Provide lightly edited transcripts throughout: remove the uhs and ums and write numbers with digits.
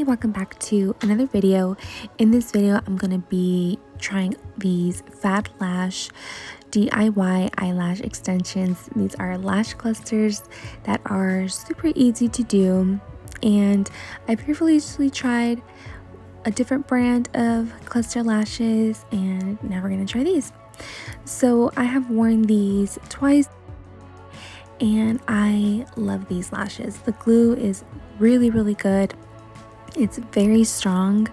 welcome back to another video. In this video, I'm going to be trying these Fadlash DIY eyelash extensions. These are lash clusters that are super easy to do, and I previously tried a different brand of cluster lashes, and now we're going to try these. So I have worn these twice, and I love these lashes. The glue is really good. It's very strong,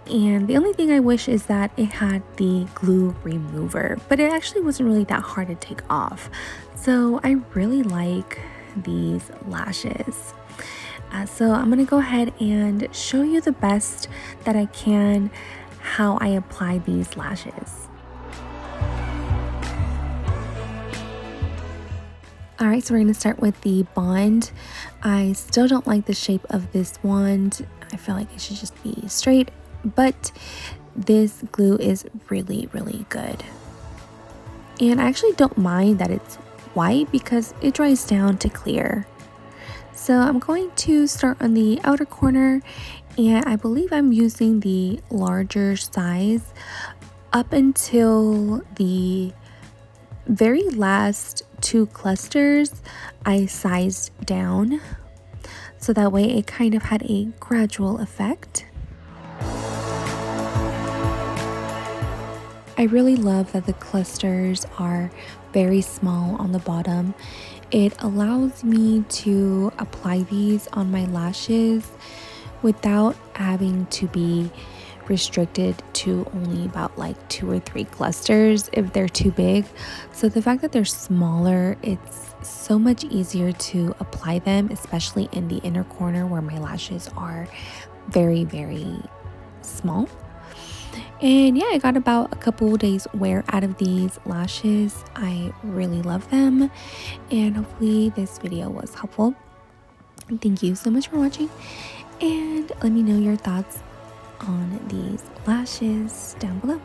and the only thing I wish is that it had the glue remover, but it actually wasn't really that hard to take off. So I really like these lashes. So I'm gonna go ahead and show you the best that I can how I apply these lashes. Alright, so we're going to start with the wand. I still don't like the shape of this wand. I feel like it should just be straight, but this glue is really good. And I actually don't mind that it's white because it dries down to clear. So I'm going to start on the outer corner, and I believe I'm using the larger size up until the very last two clusters. I sized down so that way it kind of had a gradual effect. I really love that the clusters are very small on the bottom. It allows me to apply these on my lashes without having to be restricted to only about like 2 or 3 clusters if they're too big. So the fact that they're smaller, it's so much easier to apply them, especially in the inner corner where my lashes are very small. And yeah, I got about a couple days wear out of these lashes. I really love them, and hopefully this video was helpful. Thank you so much for watching, and let me know your thoughts on these lashes down below.